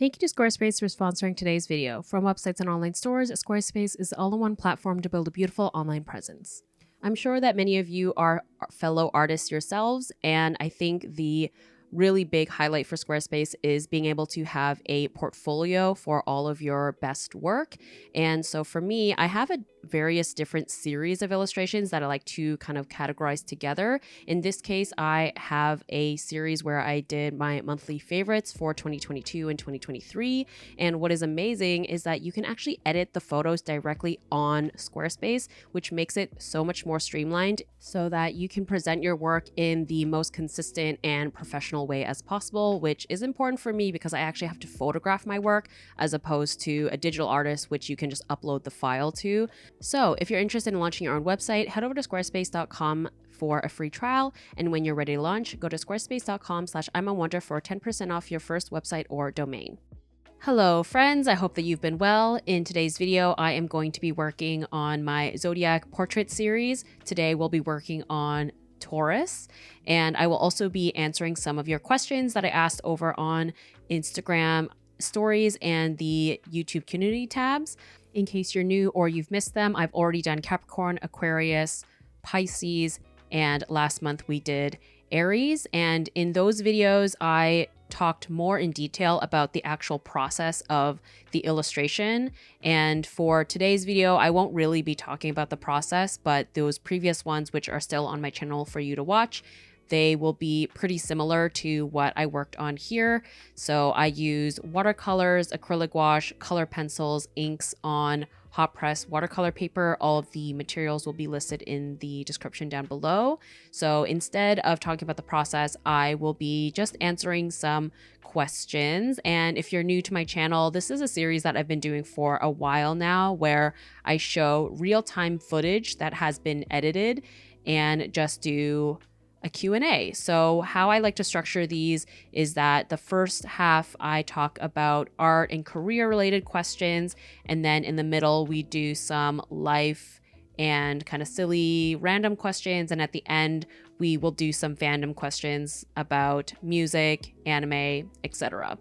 Thank you to Squarespace for sponsoring today's video. From websites and online stores, Squarespace is the all-in-one platform to build a beautiful online presence. I'm sure that many of you are fellow artists yourselves, and I think the really big highlight for Squarespace is being able to have a portfolio for all of your best work. And so for me, I have a various different series of illustrations that I like to kind of categorize together. In this case, I have a series where I did my monthly favorites for 2022 and 2023. And what is amazing is that you can actually edit the photos directly on Squarespace, which makes it so much more streamlined so that you can present your work in the most consistent and professional way as possible, which is important for me because I actually have to photograph my work as opposed to a digital artist, which you can just upload the file to. So if you're interested in launching your own website, head over to squarespace.com for a free trial. And when you're ready to launch, go to squarespace.com/imawonder for 10% off your first website or domain. Hello friends, I hope that you've been well. In today's video, I am going to be working on my Zodiac portrait series. Today we'll be working on Taurus, and I will also be answering some of your questions that I asked over on Instagram stories and the YouTube community tabs. In case you're new or you've missed them, I've already done Capricorn, Aquarius, Pisces, and last month we did Aries. And in those videos, I talked more in detail about the actual process of the illustration. And for today's video, I won't really be talking about the process, but those previous ones, which are still on my channel for you to watch, they will be pretty similar to what I worked on here. So I use watercolors, acrylic gouache, color pencils, inks on hot press watercolor paper. All of the materials will be listed in the description down below. So instead of talking about the process, I will be just answering some questions. And if you're new to my channel, this is a series that I've been doing for a while now, where I show real-time footage that has been edited and just do a Q&A. So how I like to structure these is that the first half I talk about art and career related questions, and then in the middle we do some life and kind of silly random questions, and at the end we will do some fandom questions about music, anime, etc.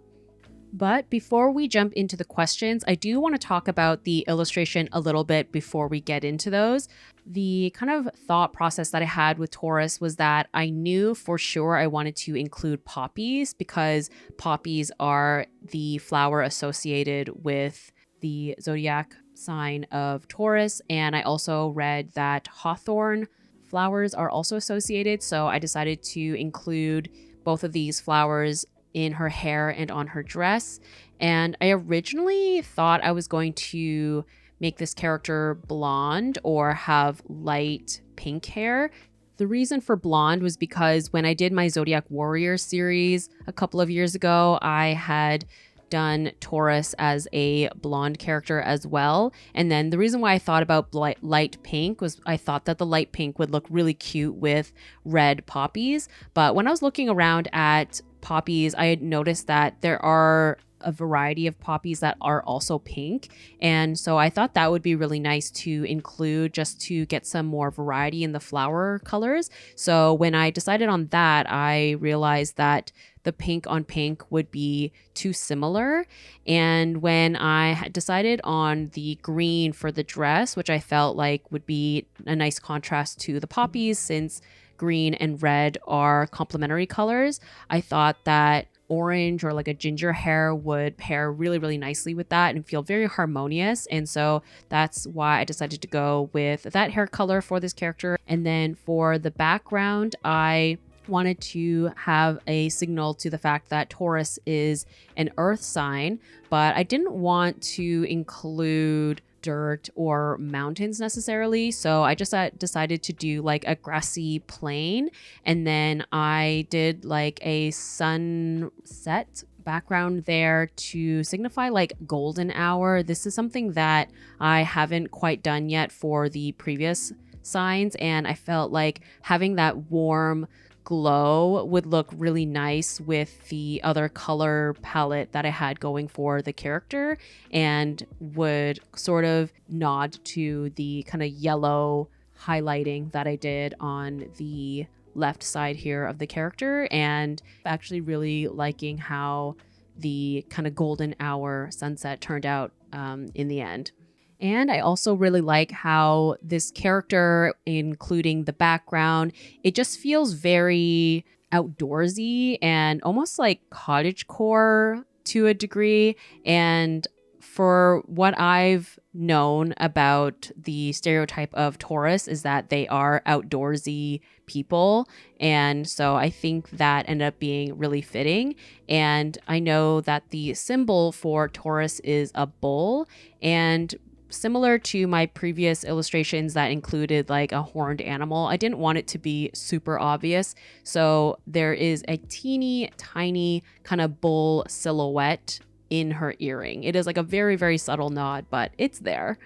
But before we jump into the questions, I do want to talk about the illustration a little bit before we get into those. The kind of thought process that I had with Taurus was that I knew for sure I wanted to include poppies because poppies are the flower associated with the zodiac sign of Taurus. And I also read that hawthorn flowers are also associated. So I decided to include both of these flowers in her hair and on her dress. And I originally thought I was going to make this character blonde or have light pink hair. The reason for blonde was because when I did my Zodiac Warrior series a couple of years ago, I had done Taurus as a blonde character as well. And then the reason why I thought about light pink was I thought that the light pink would look really cute with red poppies. But when I was looking around at poppies, I had noticed that there are a variety of poppies that are also pink. And so I thought that would be really nice to include just to get some more variety in the flower colors. So when I decided on that, I realized that the pink on pink would be too similar. And when I had decided on the green for the dress, which I felt like would be a nice contrast to the poppies since green and red are complementary colors, I thought that orange or like a ginger hair would pair really, really nicely with that and feel very harmonious. And so that's why I decided to go with that hair color for this character. And then for the background, I wanted to have a signal to the fact that Taurus is an earth sign, but I didn't want to include dirt or mountains necessarily. So I just decided to do like a grassy plain. And then I did like a sunset background there to signify like golden hour. This is something that I haven't quite done yet for the previous signs. And I felt like having that warm glow would look really nice with the other color palette that I had going for the character and would sort of nod to the kind of yellow highlighting that I did on the left side here of the character, and actually really liking how the kind of golden hour sunset turned out in the end. And I also really like how this character, including the background, it just feels very outdoorsy and almost like cottagecore to a degree. And for what I've known about the stereotype of Taurus is that they are outdoorsy people. And so I think that ended up being really fitting. And I know that the symbol for Taurus is a bull, and similar to my previous illustrations that included like a horned animal, I didn't want it to be super obvious. So there is a teeny tiny kind of bull silhouette in her earring. It is like a very, very subtle nod, but it's there.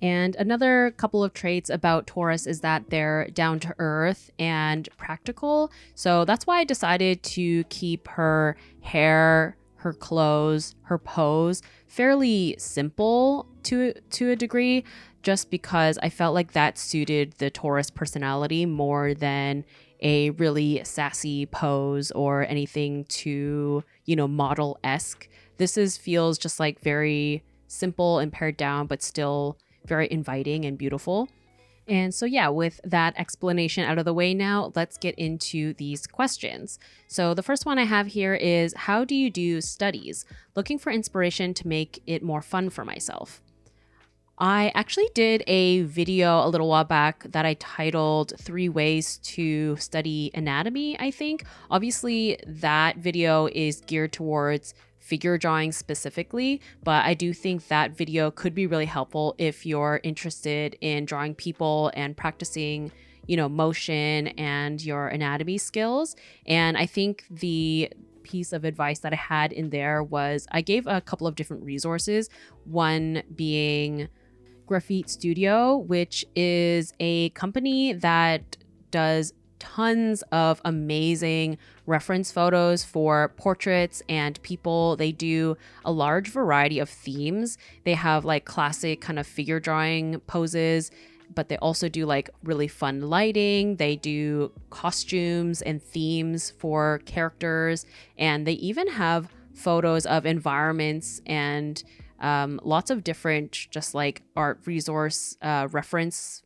And another couple of traits about Taurus is that they're down to earth and practical. So that's why I decided to keep her hair, her clothes, her pose fairly simple to a degree, just because I felt like that suited the Taurus personality more than a really sassy pose or anything too, model-esque. This feels just like very simple and pared down, but still very inviting and beautiful. And so yeah, with that explanation out of the way now, let's get into these questions. So the first one I have here is, how do you do studies? Looking for inspiration to make it more fun for myself. I actually did a video a little while back that I titled 3 Ways to Study Anatomy, I think. Obviously, that video is geared towards figure drawing specifically, but I do think that video could be really helpful if you're interested in drawing people and practicing, motion and your anatomy skills. And I think the piece of advice that I had in there was I gave a couple of different resources, one being Graphite Studio, which is a company that does tons of amazing reference photos for portraits and people. They do a large variety of themes. They have like classic kind of figure drawing poses, but they also do like really fun lighting. They do costumes and themes for characters, and they even have photos of environments and lots of different just like art resource reference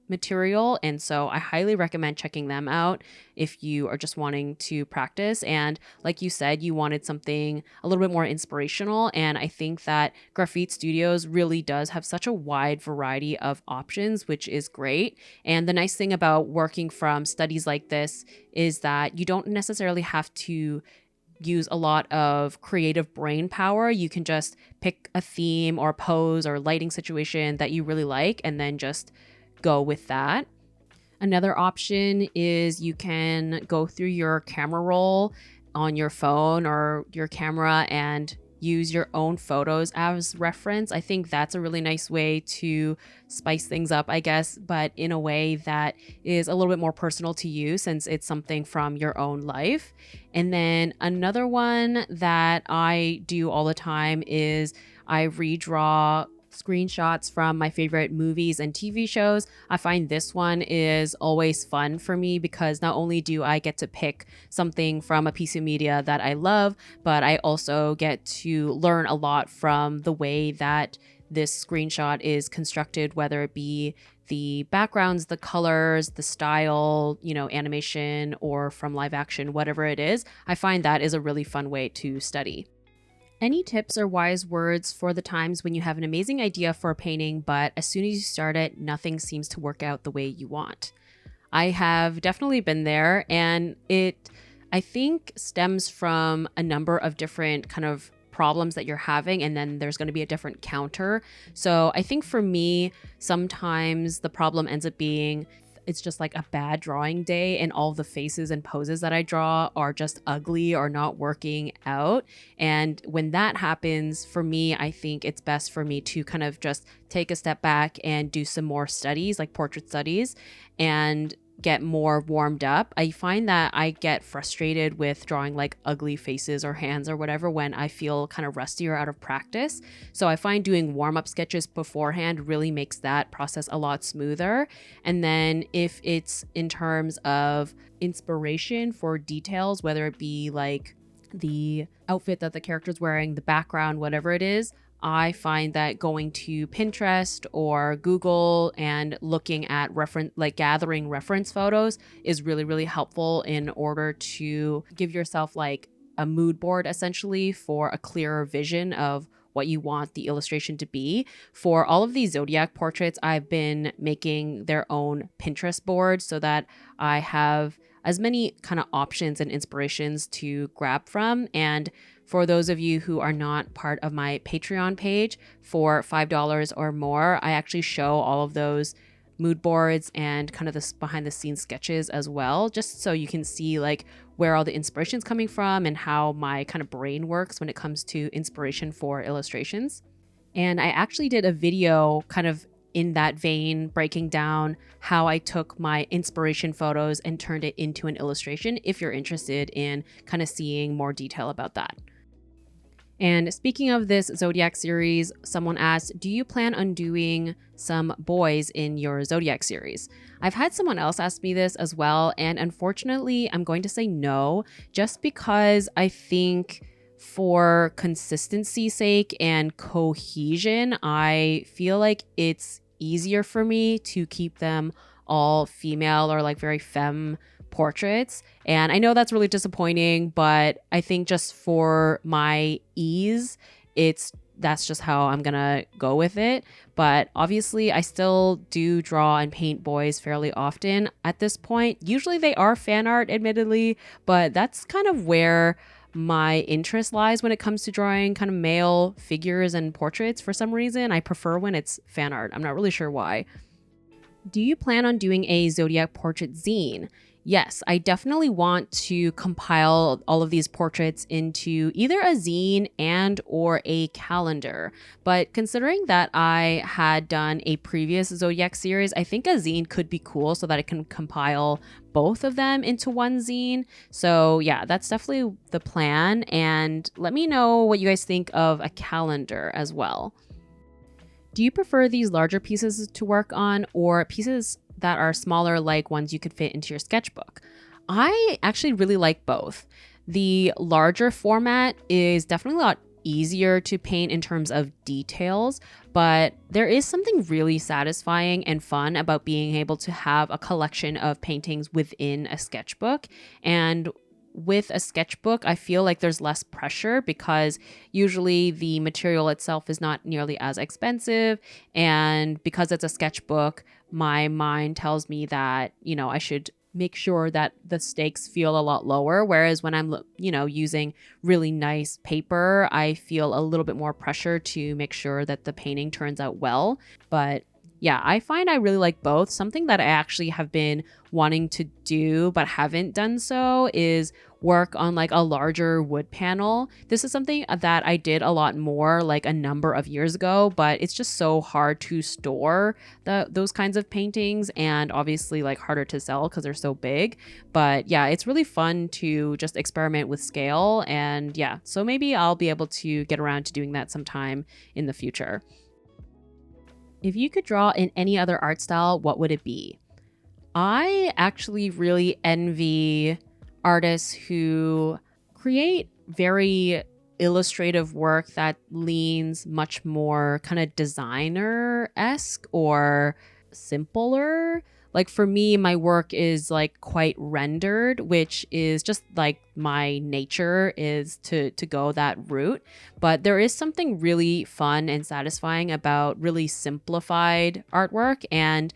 material. And so I highly recommend checking them out if you are just wanting to practice. And like you said, you wanted something a little bit more inspirational. And I think that Graphite Studios really does have such a wide variety of options, which is great. And the nice thing about working from studies like this is that you don't necessarily have to use a lot of creative brain power. You can just pick a theme or pose or lighting situation that you really like and then just go with that. Another option is you can go through your camera roll on your phone or your camera and use your own photos as reference. I think that's a really nice way to spice things up, I guess, but in a way that is a little bit more personal to you since it's something from your own life. And then another one that I do all the time is I redraw screenshots from my favorite movies and TV shows. I find this one is always fun for me because not only do I get to pick something from a piece of media that I love, but I also get to learn a lot from the way that this screenshot is constructed, whether it be the backgrounds, the colors, the style, animation, or from live action, whatever it is. I find that is a really fun way to study. Any tips or wise words for the times when you have an amazing idea for a painting, but as soon as you start it, nothing seems to work out the way you want? I have definitely been there, and it, I think, stems from a number of different kind of problems that you're having, and then there's going to be a different counter. So I think for me, sometimes the problem ends up being it's just like a bad drawing day and all the faces and poses that I draw are just ugly or not working out. And when that happens, for me, I think it's best for me to kind of just take a step back and do some more studies, like portrait studies, and get more warmed up. I find that I get frustrated with drawing like ugly faces or hands or whatever when I feel kind of rusty or out of practice. So I find doing warm-up sketches beforehand really makes that process a lot smoother. And then if it's in terms of inspiration for details, whether it be like the outfit that the character's wearing, the background, whatever it is, I find that going to Pinterest or Google and looking at gathering reference photos is really, really helpful in order to give yourself like a mood board essentially for a clearer vision of what you want the illustration to be. For all of these zodiac portraits, I've been making their own Pinterest board so that I have as many kind of options and inspirations to grab from. And for those of you who are not part of my Patreon page, for $5 or more, I actually show all of those mood boards and kind of this behind the scenes sketches as well, just so you can see like where all the inspiration's coming from and how my kind of brain works when it comes to inspiration for illustrations. And I actually did a video kind of in that vein, breaking down how I took my inspiration photos and turned it into an illustration, if you're interested in kind of seeing more detail about that. And speaking of this Zodiac series, someone asked, do you plan on doing some boys in your Zodiac series? I've had someone else ask me this as well, and unfortunately, I'm going to say no, just because I think for consistency's sake and cohesion, I feel like it's easier for me to keep them all female or like very femme portraits. And I know that's really disappointing, but I think just for my ease, that's just how I'm gonna go with it. But obviously I still do draw and paint boys fairly often at this point. Usually they are fan art, admittedly, but that's kind of where my interest lies when it comes to drawing kind of male figures and portraits. For some reason, I prefer when it's fan art. I'm not really sure why. Do you plan on doing a Zodiac portrait zine? Yes, I definitely want to compile all of these portraits into either a zine and or a calendar. But considering that I had done a previous Zodiac series, I think a zine could be cool so that I can compile both of them into one zine. So yeah, that's definitely the plan. And let me know what you guys think of a calendar as well. Do you prefer these larger pieces to work on or pieces that are smaller, like ones you could fit into your sketchbook? I actually really like both. The larger format is definitely a lot easier to paint in terms of details, but there is something really satisfying and fun about being able to have a collection of paintings within a sketchbook. And with a sketchbook, I feel like there's less pressure because usually the material itself is not nearly as expensive. And because it's a sketchbook, my mind tells me that, I should make sure that the stakes feel a lot lower. Whereas when I'm, using really nice paper, I feel a little bit more pressure to make sure that the painting turns out well. But yeah, I find I really like both. Something that I actually have been wanting to do but haven't done so is work on like a larger wood panel. This is something that I did a lot more like a number of years ago, but it's just so hard to store those kinds of paintings, and obviously like harder to sell because they're so big. But yeah, it's really fun to just experiment with scale, and yeah, so maybe I'll be able to get around to doing that sometime in the future. If you could draw in any other art style, what would it be? I actually really envy artists who create very illustrative work that leans much more kind of designer-esque or simpler. Like for me, my work is like quite rendered, which is just like my nature is to go that route. But there is something really fun and satisfying about really simplified artwork. And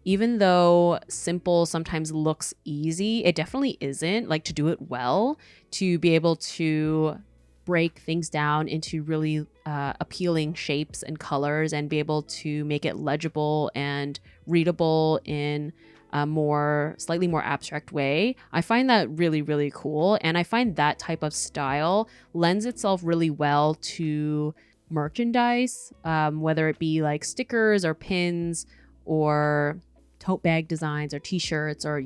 even though simple sometimes looks easy, it definitely isn't. Like to do it well, to be able to break things down into really appealing shapes and colors and be able to make it legible and readable in a slightly more abstract way. I find that really, really cool. And I find that type of style lends itself really well to merchandise, whether it be like stickers or pins or tote bag designs or t-shirts or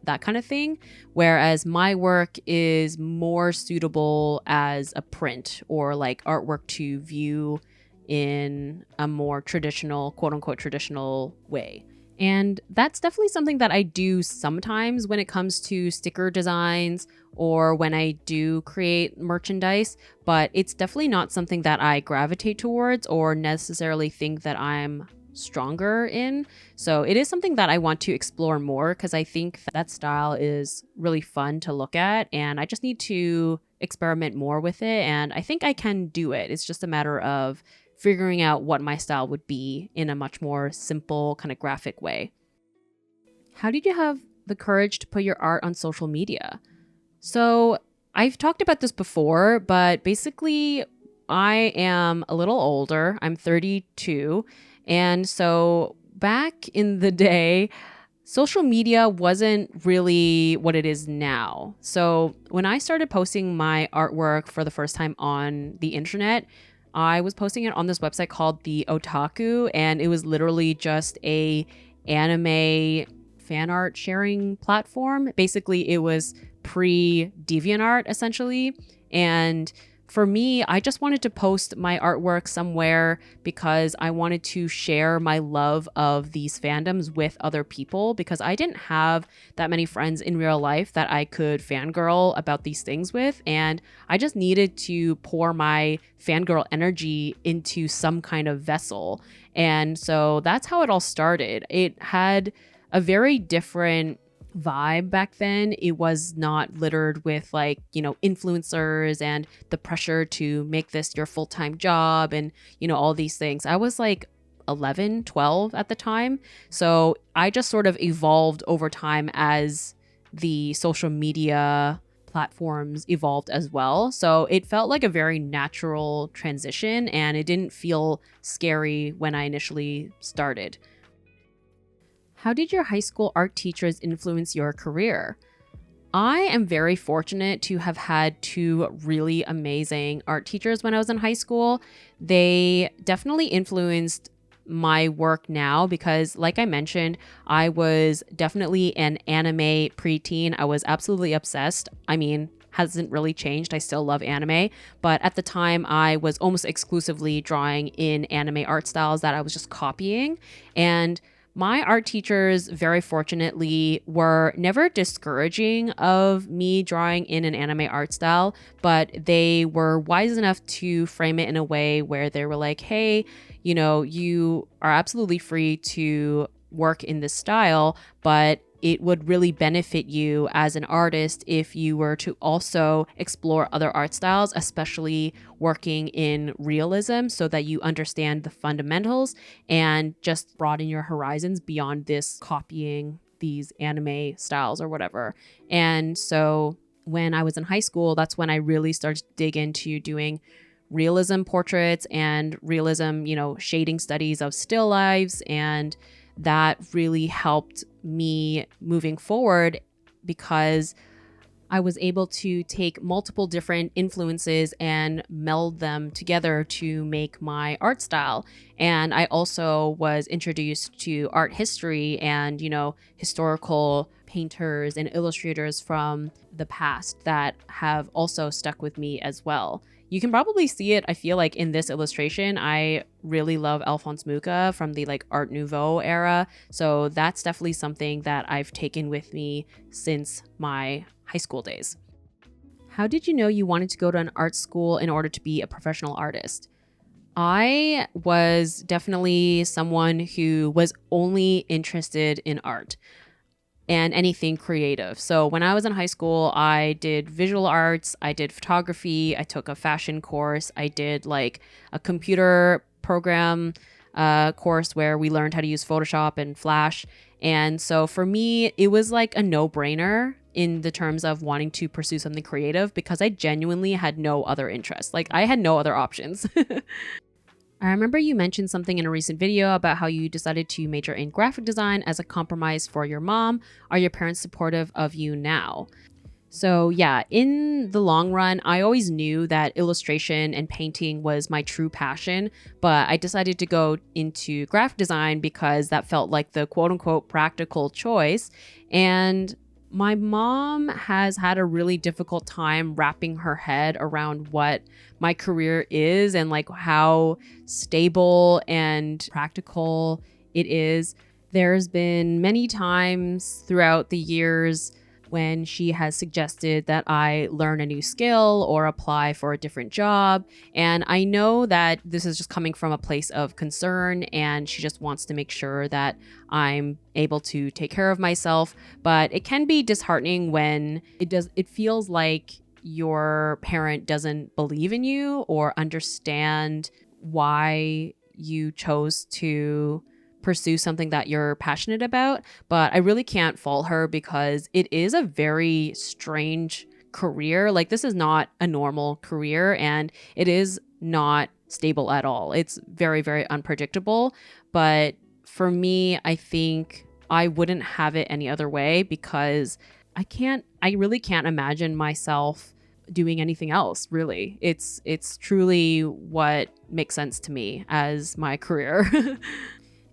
that kind of thing, whereas my work is more suitable as a print or like artwork to view in a more traditional, quote unquote traditional way. And that's definitely something that I do sometimes when it comes to sticker designs or when I do create merchandise, but it's definitely not something that I gravitate towards or necessarily think that I'm stronger in. So it is something that I want to explore more because I think that style is really fun to look at and I just need to experiment more with it, and I think I can do it. It's just a matter of figuring out what my style would be in a much more simple kind of graphic way. How did you have the courage to put your art on social media? So I've talked about this before, but basically I am a little older. I'm 32. And so back in the day, social media wasn't really what it is now. So when I started posting my artwork for the first time on the internet, I was posting it on this website called the Otaku, and it was literally just a anime fan art sharing platform. Basically, it was pre-DeviantArt essentially. And for me, I just wanted to post my artwork somewhere because I wanted to share my love of these fandoms with other people because I didn't have that many friends in real life that I could fangirl about these things with. And I just needed to pour my fangirl energy into some kind of vessel. And so that's how it all started. It had a very different vibe back then. It was not littered with influencers and the pressure to make this your full-time job and all these things. I was like 11, 12 at the time. So I just sort of evolved over time as the social media platforms evolved as well. So it felt like a very natural transition and it didn't feel scary when I initially started. How did your high school art teachers influence your career? I am very fortunate to have had two really amazing art teachers when I was in high school. They definitely influenced my work now because, like I mentioned, I was definitely an anime preteen. I was absolutely obsessed. I mean, hasn't really changed. I still love anime, but at the time I was almost exclusively drawing in anime art styles that I was just copying. And my art teachers, very fortunately, were never discouraging of me drawing in an anime art style, but they were wise enough to frame it in a way where they were like, hey, you are absolutely free to work in this style, but it would really benefit you as an artist if you were to also explore other art styles, especially working in realism so that you understand the fundamentals and just broaden your horizons beyond this copying these anime styles or whatever. And so when I was in high school, that's when I really started to dig into doing realism portraits and realism, shading studies of still lives, and that really helped me moving forward because I was able to take multiple different influences and meld them together to make my art style. And I also was introduced to art history and, historical painters and illustrators from the past that have also stuck with me as well. You can probably see it, I feel like, in this illustration. I really love Alphonse Mucha from the Art Nouveau era. So that's definitely something that I've taken with me since my high school days. How did you know you wanted to go to an art school in order to be a professional artist? I was definitely someone who was only interested in art and anything creative. So when I was in high school, I did visual arts, I did photography, I took a fashion course, I did a computer program course where we learned how to use Photoshop and Flash. And so for me, it was like a no-brainer in the terms of wanting to pursue something creative because I genuinely had no other interests. I had no other options. I remember you mentioned something in a recent video about how you decided to major in graphic design as a compromise for your mom. Are your parents supportive of you now? So yeah, in the long run, I always knew that illustration and painting was my true passion, but I decided to go into graphic design because that felt like the quote unquote practical choice. And my mom has had a really difficult time wrapping her head around what my career is and how stable and practical it is. There's been many times throughout the years when she has suggested that I learn a new skill or apply for a different job. And I know that this is just coming from a place of concern, and she just wants to make sure that I'm able to take care of myself. But it can be disheartening when it feels like your parent doesn't believe in you or understand why you chose to pursue something that you're passionate about. But I really can't fault her because it is a very strange career. Like, this is not a normal career, and it is not stable at all. It's very, very unpredictable. But for me, I think I wouldn't have it any other way because I really can't imagine myself doing anything else, really. It's truly what makes sense to me as my career.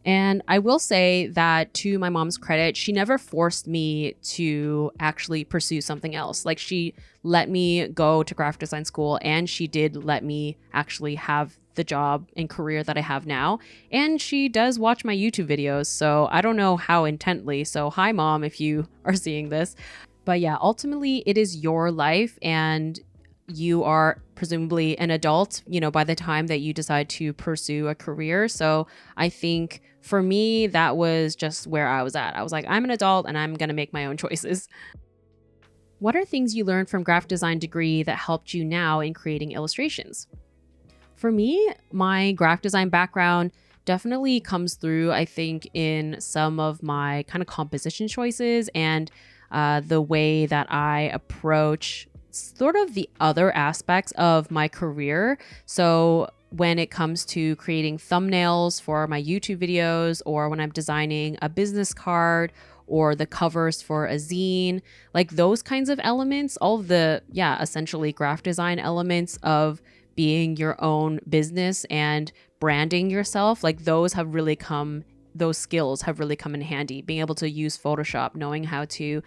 And I will say that, to my mom's credit, she never forced me to actually pursue something else. Like, she let me go to graphic design school, and she did let me actually have the job and career that I have now. And she does watch my YouTube videos, so I don't know how intently. So hi, Mom, if you are seeing this. But yeah, ultimately it is your life, and you are presumably an adult, by the time that you decide to pursue a career. So I think for me, that was just where I was at. I was like, I'm an adult and I'm going to make my own choices. What are things you learned from graphic design degree that helped you now in creating illustrations? For me, my graphic design background definitely comes through, I think, in some of my kind of composition choices and the way that I approach sort of the other aspects of my career. So when it comes to creating thumbnails for my YouTube videos, or when I'm designing a business card or the covers for a zine, like those kinds of elements, all of the, essentially graphic design elements of being your own business and branding yourself, like those skills have really come in handy. Being able to use Photoshop, knowing how to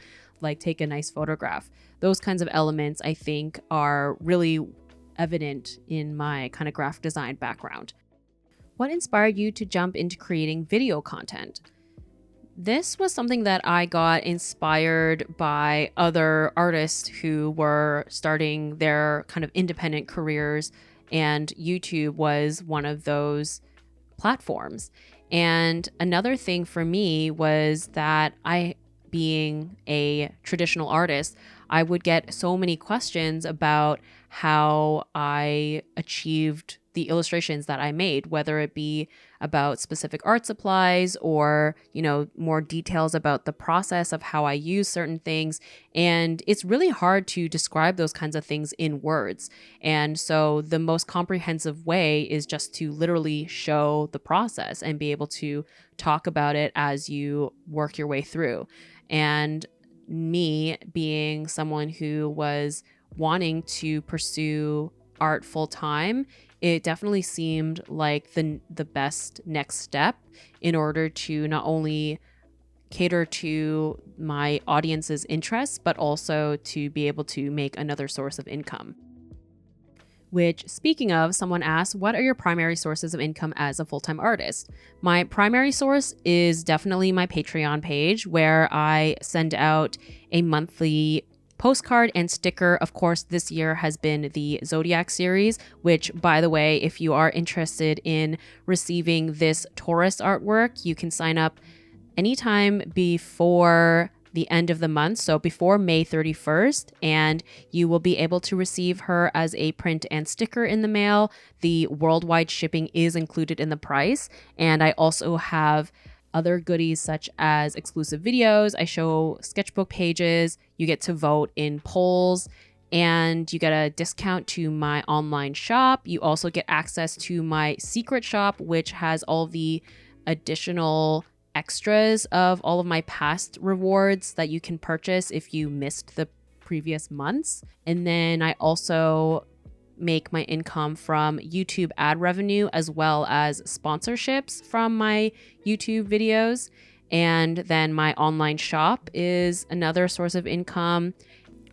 take a nice photograph. Those kinds of elements, I think, are really evident in my kind of graphic design background. What inspired you to jump into creating video content? This was something that I got inspired by other artists who were starting their kind of independent careers, and YouTube was one of those platforms. And another thing for me was that being a traditional artist, I would get so many questions about how I achieved the illustrations that I made, whether it be about specific art supplies or, more details about the process of how I use certain things. And it's really hard to describe those kinds of things in words. And so the most comprehensive way is just to literally show the process and be able to talk about it as you work your way through. And me being someone who was wanting to pursue art full time, it definitely seemed like the best next step in order to not only cater to my audience's interests, but also to be able to make another source of income. Which, speaking of, someone asked, what are your primary sources of income as a full-time artist? My primary source is definitely my Patreon page, where I send out a monthly postcard and sticker. Of course, this year has been the Zodiac series, which, by the way, if you are interested in receiving this Taurus artwork, you can sign up anytime before the end of the month, so before May 31st, and you will be able to receive her as a print and sticker in the mail. The worldwide shipping is included in the price, and I also have other goodies such as exclusive videos. I show sketchbook pages, you get to vote in polls, and you get a discount to my online shop. You also get access to my secret shop, which has all the additional extras of all of my past rewards that you can purchase if you missed the previous months. And then I also make my income from YouTube ad revenue as well as sponsorships from my YouTube videos. And then my online shop is another source of income,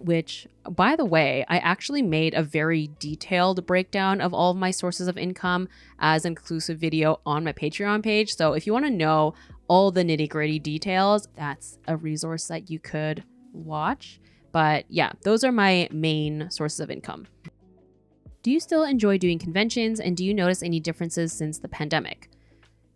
which, by the way, I actually made a very detailed breakdown of all of my sources of income as an exclusive video on my Patreon page. So if you want to know all the nitty-gritty details, that's a resource that you could watch. But yeah, those are my main sources of income. Do you still enjoy doing conventions, and do you notice any differences since the pandemic?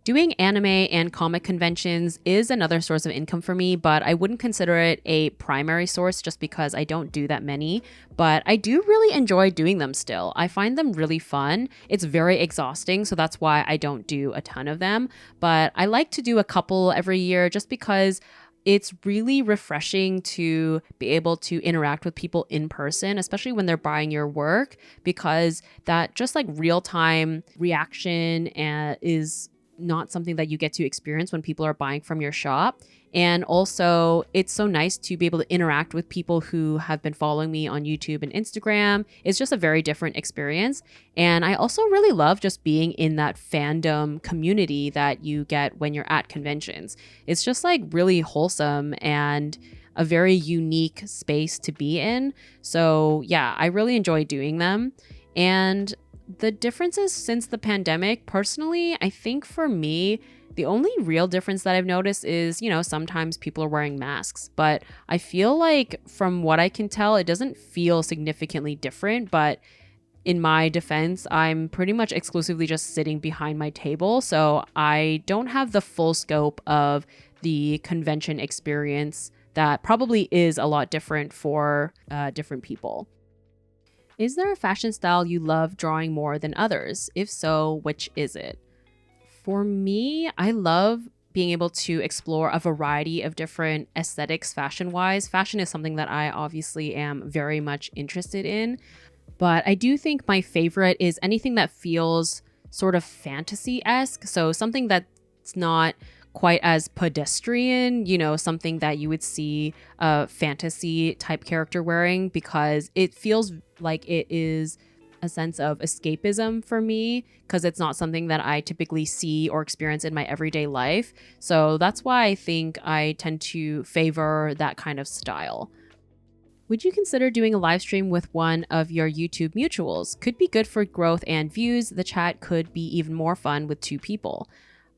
Doing anime and comic conventions is another source of income for me, but I wouldn't consider it a primary source just because I don't do that many. But I do really enjoy doing them still. I find them really fun. It's very exhausting, so that's why I don't do a ton of them. But I like to do a couple every year just because it's really refreshing to be able to interact with people in person, especially when they're buying your work, because that just like real-time reaction is not something that you get to experience when people are buying from your shop. And also, it's so nice to be able to interact with people who have been following me on YouTube and Instagram. It's just a very different experience. And I also really love just being in that fandom community that you get when you're at conventions. It's just like really wholesome and a very unique space to be in. So yeah, I really enjoy doing them. And the differences since the pandemic, personally, I think for me, the only real difference that I've noticed is, sometimes people are wearing masks, but I feel like from what I can tell, it doesn't feel significantly different. But in my defense, I'm pretty much exclusively just sitting behind my table, so I don't have the full scope of the convention experience that probably is a lot different for different people. Is there a fashion style you love drawing more than others? If so, which is it? For me, I love being able to explore a variety of different aesthetics fashion-wise. Fashion is something that I obviously am very much interested in, but I do think my favorite is anything that feels sort of fantasy-esque. So something that's not quite as pedestrian, something that you would see a fantasy type character wearing, because it feels like it is a sense of escapism for me, because it's not something that I typically see or experience in my everyday life. So that's why I think I tend to favor that kind of style. Would you consider doing a live stream with one of your YouTube mutuals? Could be good for growth and views. The chat could be even more fun with two people.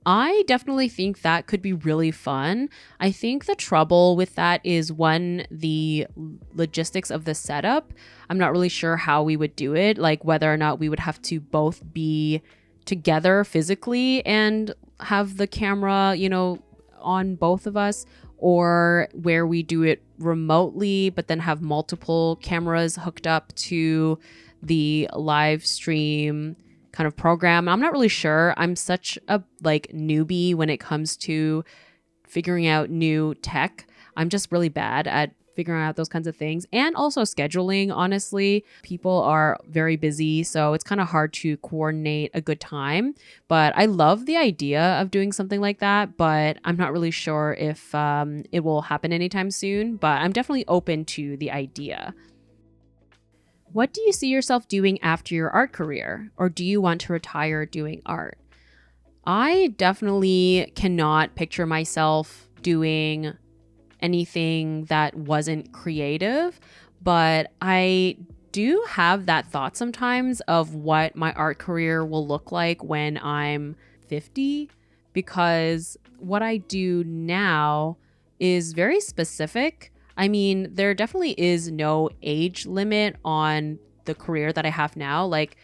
I definitely think that could be really fun. I think the trouble with that is, one, the logistics of the setup. I'm not really sure how we would do it, like whether or not we would have to both be together physically and have the camera, on both of us, or where we do it remotely, but then have multiple cameras hooked up to the live stream kind of program. I'm not really sure. I'm such a newbie when it comes to figuring out new tech. I'm just really bad at figuring out those kinds of things, and also scheduling. Honestly, people are very busy, so it's kind of hard to coordinate a good time. But I love the idea of doing something like that, but I'm not really sure if it will happen anytime soon, but I'm definitely open to the idea. What do you see yourself doing after your art career, or do you want to retire doing art? I definitely cannot picture myself doing anything that wasn't creative, but I do have that thought sometimes of what my art career will look like when I'm 50, because what I do now is very specific. I mean, there definitely is no age limit on the career that I have now. Like,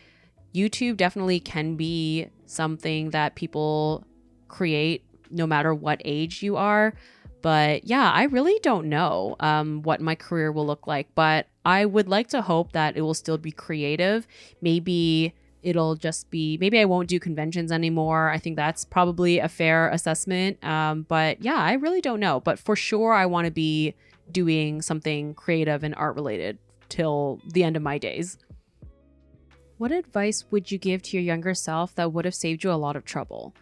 YouTube definitely can be something that people create no matter what age you are. But yeah, I really don't know what my career will look like. But I would like to hope that it will still be creative. Maybe it'll just be, maybe I won't do conventions anymore. I think that's probably a fair assessment. But yeah, I really don't know. But for sure, I want to be doing something creative and art related till the end of my days. What advice would you give to your younger self that would have saved you a lot of trouble?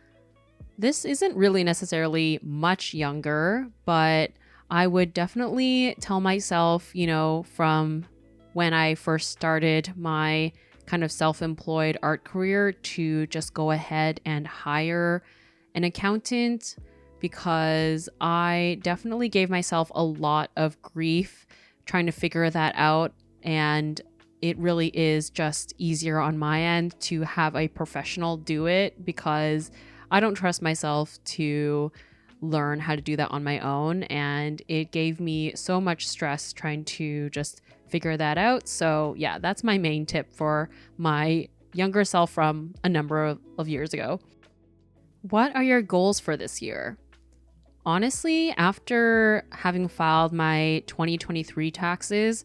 This isn't really necessarily much younger, but I would definitely tell myself, from when I first started my kind of self-employed art career, to just go ahead and hire an accountant, because I definitely gave myself a lot of grief trying to figure that out. And it really is just easier on my end to have a professional do it, because I don't trust myself to learn how to do that on my own. And it gave me so much stress trying to just figure that out. So yeah, that's my main tip for my younger self from a number of years ago. What are your goals for this year? Honestly, after having filed my 2023 taxes,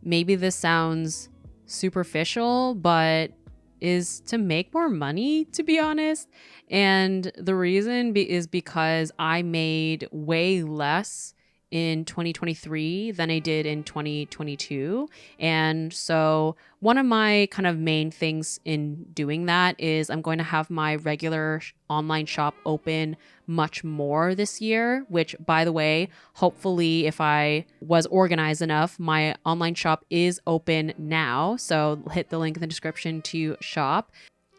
maybe this sounds superficial, but is to make more money, to be honest. And the reason is because I made way less in 2023 than I did in 2022. And so one of my kind of main things in doing that is I'm going to have my regular online shop open much more this year, which, by the way, hopefully if I was organized enough, my online shop is open now. So hit the link in the description to shop.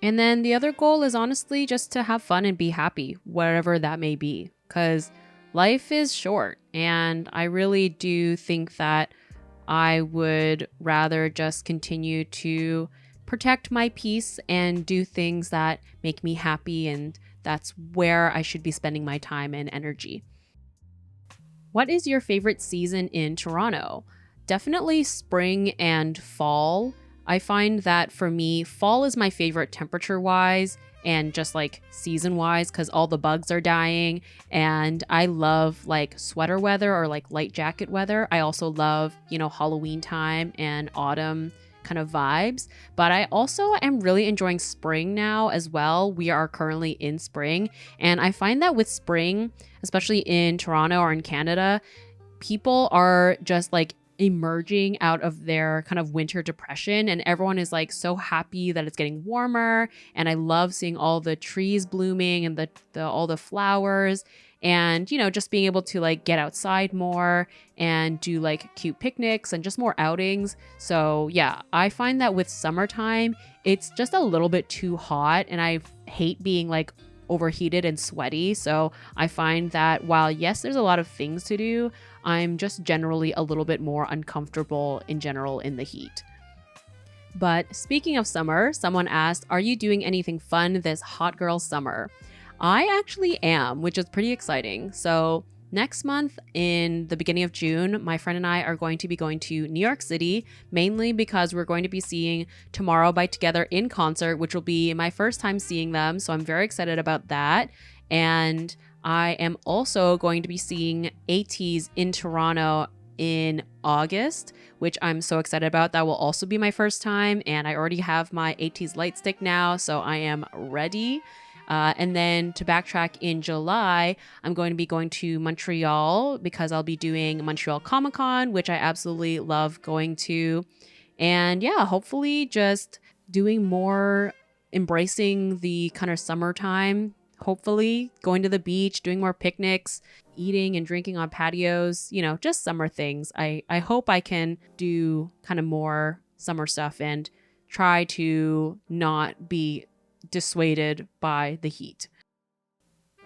And then the other goal is honestly just to have fun and be happy, whatever that may be, because life is short. And I really do think that I would rather just continue to protect my peace and do things that make me happy. And that's where I should be spending my time and energy. What is your favorite season in Toronto? Definitely spring and fall. I find that for me, fall is my favorite temperature-wise and just like season-wise because all the bugs are dying. And I love like sweater weather or like light jacket weather. I also love, Halloween time and autumn kind of vibes. But I also am really enjoying spring now as well. We are currently in spring. And I find that with spring, especially in Toronto or in Canada, people are just like emerging out of their kind of winter depression, and everyone is like so happy that it's getting warmer. And I love seeing all the trees blooming and the all the flowers, and just being able to like get outside more and do like cute picnics and just more outings. So yeah, I find that with summertime it's just a little bit too hot, and I hate being like overheated and sweaty. So I find that while yes, there's a lot of things to do, I'm just generally a little bit more uncomfortable in general in the heat. But speaking of summer, someone asked, are you doing anything fun this hot girl summer? I actually am, which is pretty exciting. So next month, in the beginning of June, my friend and I are going to be going to New York City, mainly because we're going to be seeing Tomorrow by Together in concert, which will be my first time seeing them. So I'm very excited about that. And I am also going to be seeing ATEEZ in Toronto in August, which I'm so excited about. That will also be my first time. And I already have my ATEEZ light stick now, so I am ready. And then to backtrack, in July, I'm going to be going to Montreal because I'll be doing Montreal Comic Con, which I absolutely love going to. And yeah, hopefully just doing more, embracing the kind of summertime, hopefully going to the beach, doing more picnics, eating and drinking on patios, just summer things. I hope I can do kind of more summer stuff and try to not be dissuaded by the heat.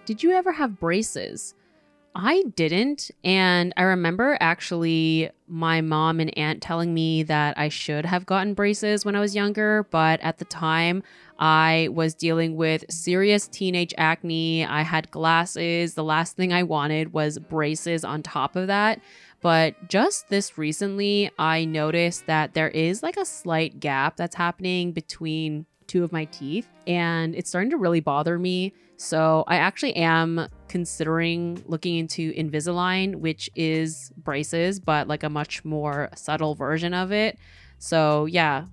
Did you ever have braces? I didn't. And I remember actually my mom and aunt telling me that I should have gotten braces when I was younger. But at the time, I was dealing with serious teenage acne. I had glasses. The last thing I wanted was braces on top of that. But just this recently, I noticed that there is like a slight gap that's happening between two of my teeth, and it's starting to really bother me. So I actually am considering looking into Invisalign, which is braces, but like a much more subtle version of it. So yeah,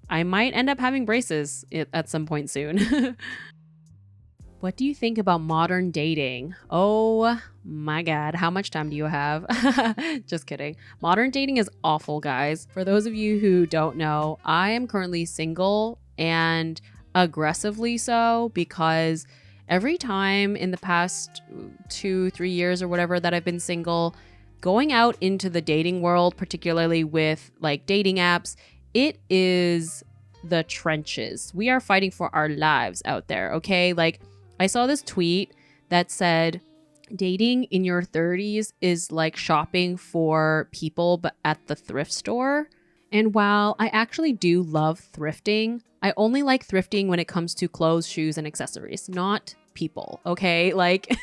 I might end up having braces at some point soon. What do you think about modern dating? Oh my God, how much time do you have? Just kidding. Modern dating is awful, guys. For those of you who don't know, I am currently single, and aggressively so, because every time in the past 2-3 years or whatever that I've been single, going out into the dating world, particularly with like dating apps, it is the trenches. We are fighting for our lives out there, okay? Like, I saw this tweet that said, dating in your 30s is like shopping for people but at the thrift store. And while I actually do love thrifting, I only like thrifting when it comes to clothes, shoes, and accessories, not people, okay? Like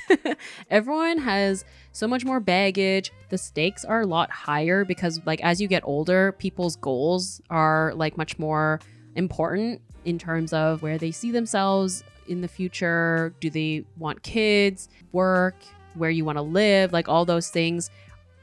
everyone has so much more baggage. The stakes are a lot higher because like as you get older, people's goals are like much more important in terms of where they see themselves in the future. Do they want kids, work, where you want to live? Like all those things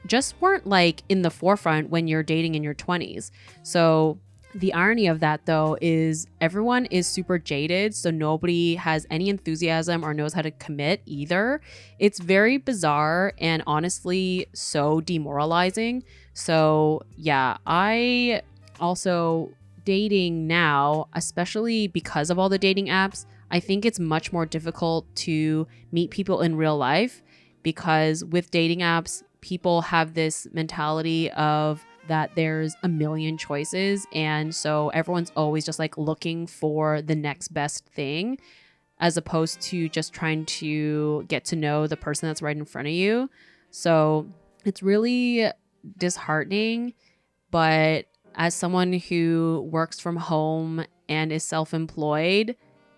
just weren't like in the forefront when you're dating in your 20s. So the irony of that though is everyone is super jaded, so nobody has any enthusiasm or knows how to commit either. It's very bizarre and honestly so demoralizing. So yeah, I also dating now, especially because of all the dating apps, I think it's much more difficult to meet people in real life because with dating apps, people have this mentality of that there's a million choices. And so everyone's always just like looking for the next best thing as opposed to just trying to get to know the person that's right in front of you. So it's really disheartening. But as someone who works from home and is self-employed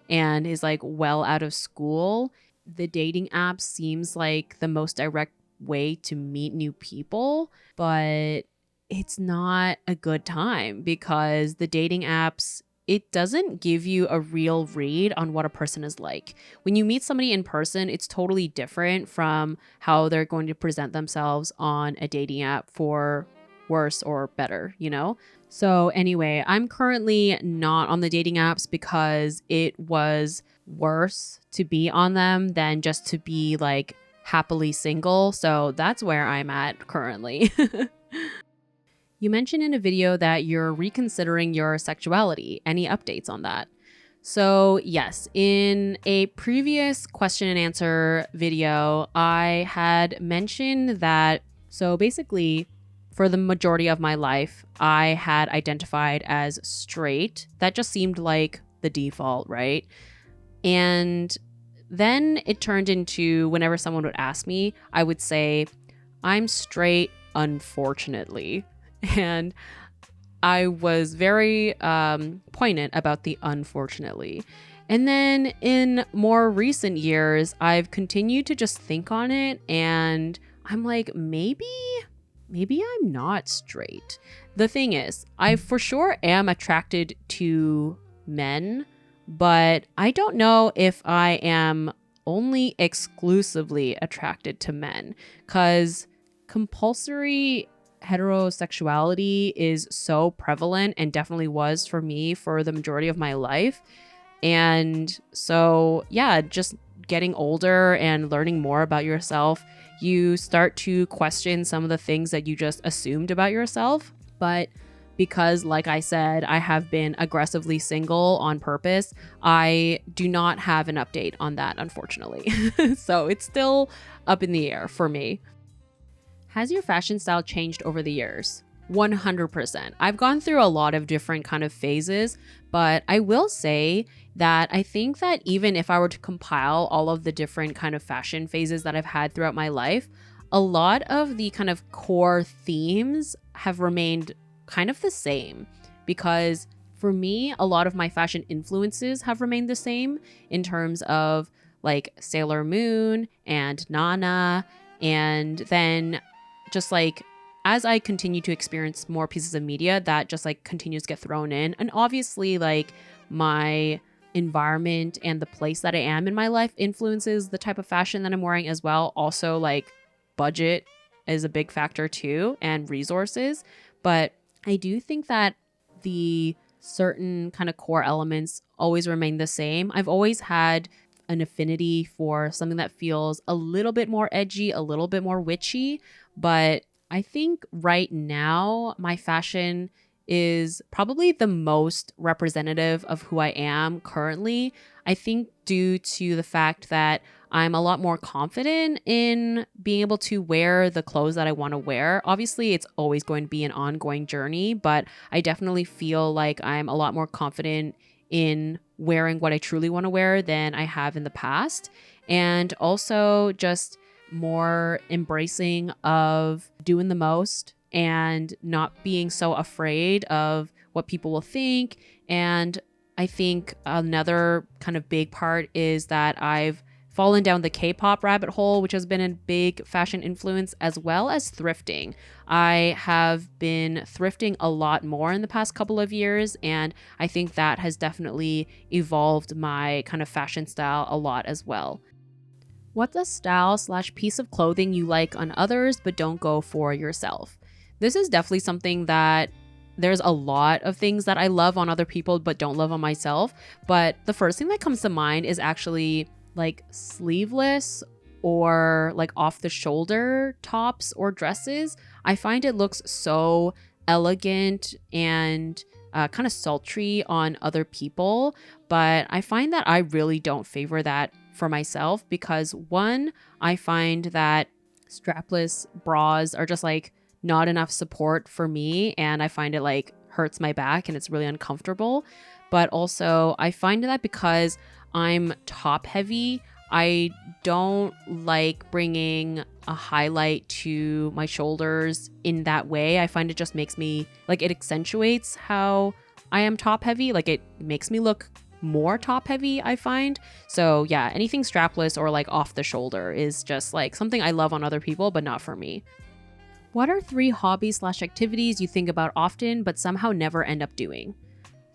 and is like well out of school, the dating app seems like the most direct way to meet new people. But it's not a good time because the dating apps, it doesn't give you a real read on what a person is like. When you meet somebody in person, it's totally different from how they're going to present themselves on a dating app, for worse or better, you know? So anyway, I'm currently not on the dating apps because it was worse to be on them than just to be like happily single. So that's where I'm at currently. You mentioned in a video that you're reconsidering your sexuality. Any updates on that? So yes, in a previous question and answer video, I had mentioned that, so basically for the majority of my life, I had identified as straight. That just seemed like the default, right? And then it turned into whenever someone would ask me, I would say, I'm straight, unfortunately. And I was very poignant about the unfortunately. And then in more recent years, I've continued to just think on it. And I'm like, maybe I'm not straight. The thing is, I for sure am attracted to men, but I don't know if I am only exclusively attracted to men, because compulsory heterosexuality is so prevalent and definitely was for me for the majority of my life. And so, yeah, just getting older and learning more about yourself, you start to question some of the things that you just assumed about yourself. But because, like I said, I have been aggressively single on purpose, I do not have an update on that, unfortunately. So it's still up in the air for me. Has your fashion style changed over the years? 100%. I've gone through a lot of different kind of phases, but I will say that I think that even if I were to compile all of the different kind of fashion phases that I've had throughout my life, a lot of the kind of core themes have remained kind of the same, because for me, a lot of my fashion influences have remained the same in terms of like Sailor Moon and Nana, and then just like as I continue to experience more pieces of media, that just like continues to get thrown in. And obviously like my environment and the place that I am in my life influences the type of fashion that I'm wearing as well. Also like budget is a big factor too, and resources. But I do think that the certain kind of core elements always remain the same. I've always had an affinity for something that feels a little bit more edgy, a little bit more witchy. But I think right now my fashion is probably the most representative of who I am currently. I think due to the fact that I'm a lot more confident in being able to wear the clothes that I want to wear. Obviously, it's always going to be an ongoing journey, but I definitely feel like I'm a lot more confident in wearing what I truly want to wear than I have in the past. And also just more embracing of doing the most and not being so afraid of what people will think. And I think another kind of big part is that I've fallen down the K-pop rabbit hole, which has been a big fashion influence, as well as thrifting. I have been thrifting a lot more in the past couple of years, and I think that has definitely evolved my kind of fashion style a lot as well. What's a style/piece of clothing you like on others but don't go for yourself? This is definitely something that there's a lot of things that I love on other people but don't love on myself. But the first thing that comes to mind is actually like sleeveless or like off the shoulder tops or dresses. I find it looks so elegant and kind of sultry on other people. But I find that I really don't favor that for myself because one, I find that strapless bras are just like not enough support for me, and I find it like hurts my back and it's really uncomfortable. But also I find that because I'm top heavy, I don't like bringing a highlight to my shoulders in that way. I find it just makes me like, it accentuates how I am top heavy. Like it makes me look more top heavy, I find. So yeah, anything strapless or like off the shoulder is just like something I love on other people, but not for me. What are 3 hobbies/activities you think about often but somehow never end up doing?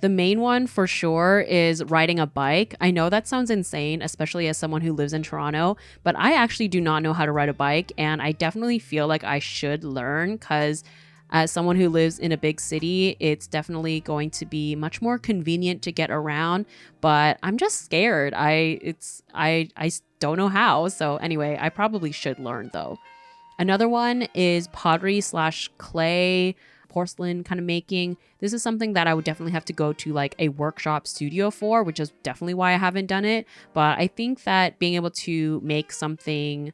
The main one for sure is riding a bike. I know that sounds insane, especially as someone who lives in Toronto, but I actually do not know how to ride a bike, and I definitely feel like I should learn because as someone who lives in a big city, it's definitely going to be much more convenient to get around, but I'm just scared. I don't know how. So anyway, I probably should learn though. Another one is pottery/clay, porcelain kind of making. This is something that I would definitely have to go to like a workshop studio for, which is definitely why I haven't done it. But I think that being able to make something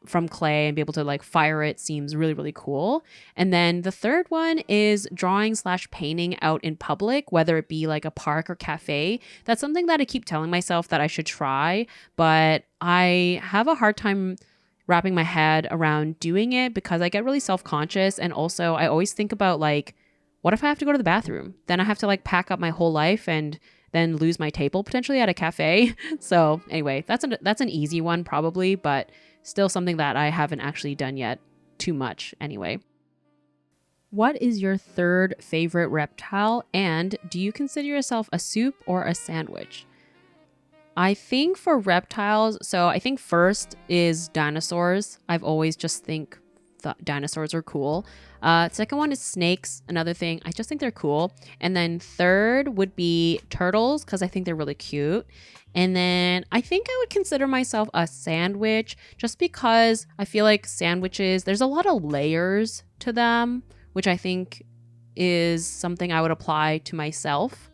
from clay and be able to like fire it seems really, really cool. And then the third one is drawing/painting out in public, whether it be like a park or cafe. That's something that I keep telling myself that I should try, but I have a hard time wrapping my head around doing it because I get really self-conscious. And also I always think about like, what if I have to go to the bathroom? Then I have to like pack up my whole life and then lose my table potentially at a cafe. So anyway, that's an easy one probably, but still something that I haven't actually done yet too much anyway. What is your third favorite reptile, and do you consider yourself a soup or a sandwich? I think for reptiles, so I think first is dinosaurs. I've always just think dinosaurs are cool. Second one is snakes, another thing. I just think they're cool. And then third would be turtles because I think they're really cute. And then I think I would consider myself a sandwich just because I feel like sandwiches, there's a lot of layers to them, which I think is something I would apply to myself.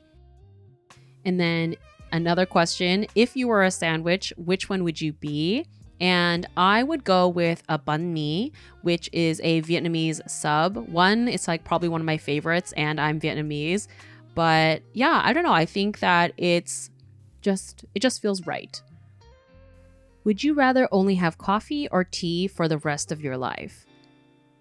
And then another question, if you were a sandwich, which one would you be? And I would go with a banh mi, which is a Vietnamese sub. It's like probably one of my favorites, and I'm Vietnamese. But yeah, I don't know. I think that it just feels right. Would you rather only have coffee or tea for the rest of your life?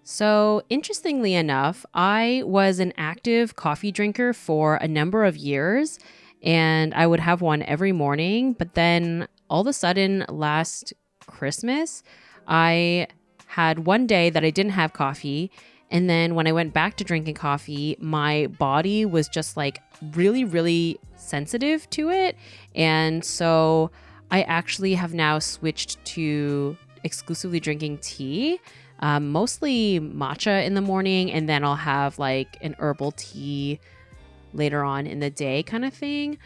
So interestingly enough, I was an active coffee drinker for a number of years, and I would have one every morning. But then all of a sudden last Christmas, I had one day that I didn't have coffee. And then when I went back to drinking coffee, my body was just like really, really sensitive to it. And so I actually have now switched to exclusively drinking tea, mostly matcha in the morning. And then I'll have like an herbal tea later on in the day kind of thing.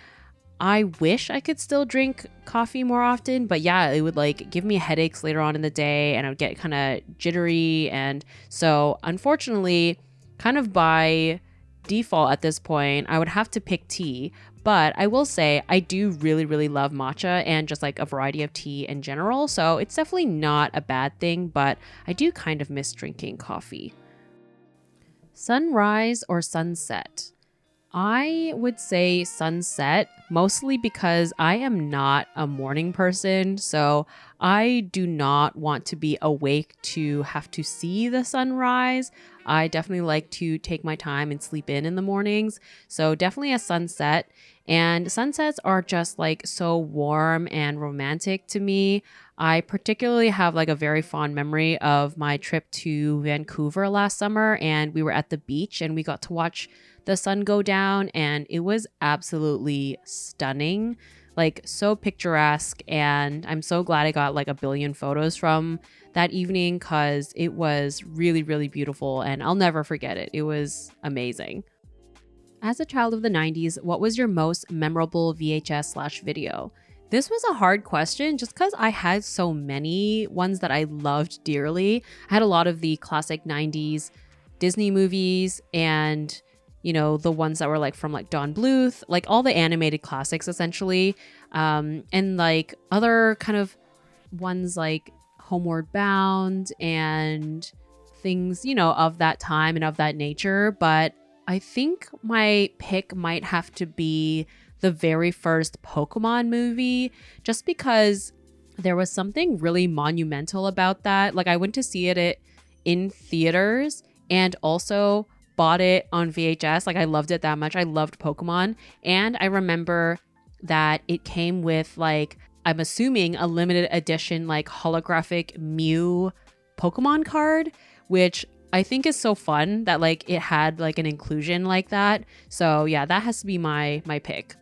I wish I could still drink coffee more often, but yeah, it would like give me headaches later on in the day and I would get kind of jittery. And so unfortunately, kind of by default at this point, I would have to pick tea. But I will say I do really, really love matcha and just like a variety of tea in general. So it's definitely not a bad thing, but I do kind of miss drinking coffee. Sunrise or sunset? I would say sunset, mostly because I am not a morning person. So I do not want to be awake to have to see the sunrise. I definitely like to take my time and sleep in the mornings. So definitely a sunset. And sunsets are just like so warm and romantic to me. I particularly have like a very fond memory of my trip to Vancouver last summer, and we were at the beach and we got to watch the sun go down, and it was absolutely stunning, like so picturesque. And I'm so glad I got like a billion photos from that evening because it was really, really beautiful and I'll never forget it. It was amazing. As a child of the 90s, what was your most memorable VHS/video? This was a hard question just because I had so many ones that I loved dearly. I had a lot of the classic 90s Disney movies and, you know, the ones that were like from like Don Bluth, like all the animated classics essentially. And like other kind of ones like Homeward Bound and things, you know, of that time and of that nature. But I think my pick might have to be the very first Pokemon movie, just because there was something really monumental about that. Like I went to see it in theaters and also bought it on VHS. Like I loved it that much. I loved Pokemon. And I remember that it came with like, I'm assuming a limited edition, like holographic Mew Pokemon card, which I think is so fun that like it had like an inclusion like that. So yeah, that has to be my pick.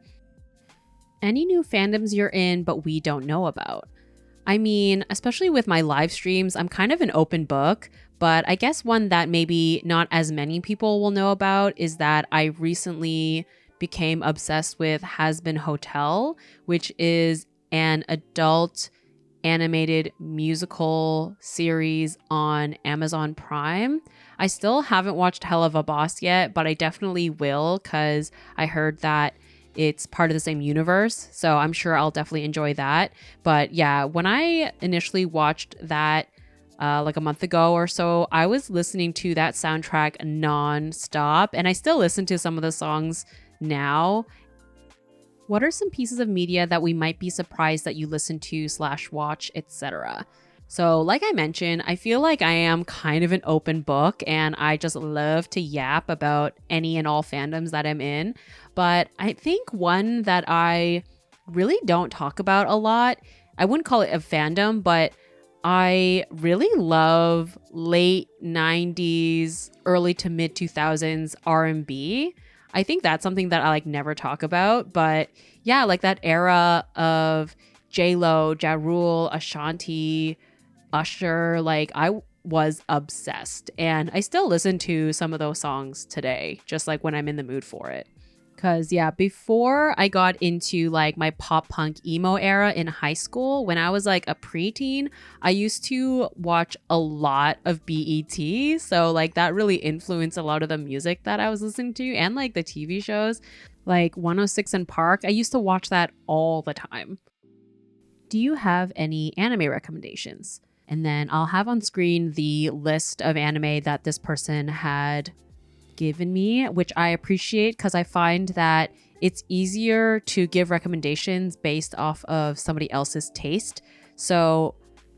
Any new fandoms you're in but we don't know about? I mean, especially with my live streams, I'm kind of an open book, but I guess one that maybe not as many people will know about is that I recently became obsessed with Has Been Hotel, which is an adult animated musical series on Amazon Prime. I still haven't watched Hell of a Boss yet, but I definitely will because I heard that it's part of the same universe. So I'm sure I'll definitely enjoy that. But yeah, when I initially watched that like a month ago or so, I was listening to that soundtrack nonstop, and I still listen to some of the songs now. What are some pieces of media that we might be surprised that you listen to / watch, etc.? So like I mentioned, I feel like I am kind of an open book and I just love to yap about any and all fandoms that I'm in. But I think one that I really don't talk about a lot, I wouldn't call it a fandom, but I really love late 90s, early to mid 2000s R&B. I think that's something that I like never talk about, but yeah, like that era of J-Lo, Ja Rule, Ashanti, Usher, like I was obsessed, and I still listen to some of those songs today, just like when I'm in the mood for it. Cause yeah, before I got into like my pop punk emo era in high school, when I was like a preteen, I used to watch a lot of BET. So like that really influenced a lot of the music that I was listening to and like the TV shows like 106 and Park. I used to watch that all the time. Do you have any anime recommendations? And then I'll have on screen the list of anime that this person had given me, which I appreciate because I find that it's easier to give recommendations based off of somebody else's taste. So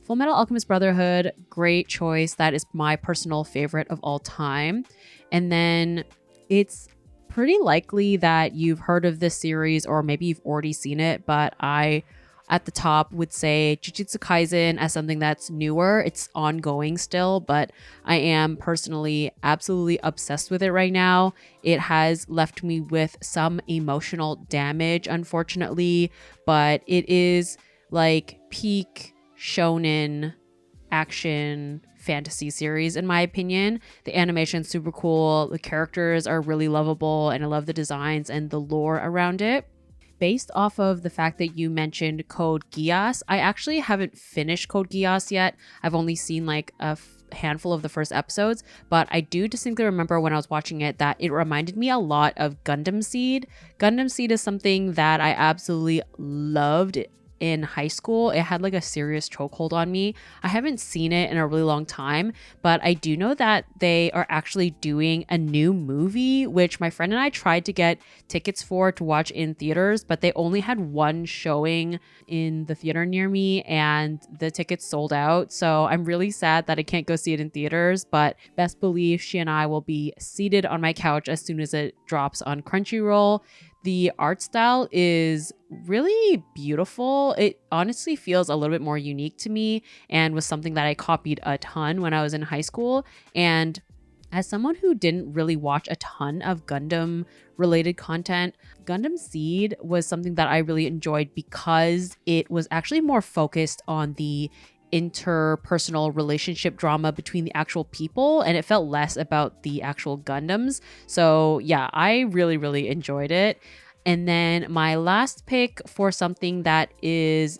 Fullmetal Alchemist Brotherhood, great choice. That is my personal favorite of all time. And then it's pretty likely that you've heard of this series or maybe you've already seen it, but I at the top would say Jujutsu Kaisen as something that's newer. It's ongoing still, but I am personally absolutely obsessed with it right now. It has left me with some emotional damage, unfortunately, but it is like peak shonen action fantasy series in my opinion. The animation's super cool. The characters are really lovable, and I love the designs and the lore around it. Based off of the fact that you mentioned Code Geass, I actually haven't finished Code Geass yet. I've only seen like a handful of the first episodes, but I do distinctly remember when I was watching it that it reminded me a lot of Gundam Seed. Gundam Seed is something that I absolutely loved in high school. It had like a serious chokehold on me. I haven't seen it in a really long time, but I do know that they are actually doing a new movie, which my friend and I tried to get tickets for to watch in theaters, but they only had one showing in the theater near me and the tickets sold out. So I'm really sad that I can't go see it in theaters, but best believe she and I will be seated on my couch as soon as it drops on Crunchyroll. The art style is really beautiful. It honestly feels a little bit more unique to me and was something that I copied a ton when I was in high school. And as someone who didn't really watch a ton of Gundam related content, Gundam Seed was something that I really enjoyed because it was actually more focused on the interpersonal relationship drama between the actual people, and it felt less about the actual Gundams. So yeah, I really, really enjoyed it. And then my last pick for something that is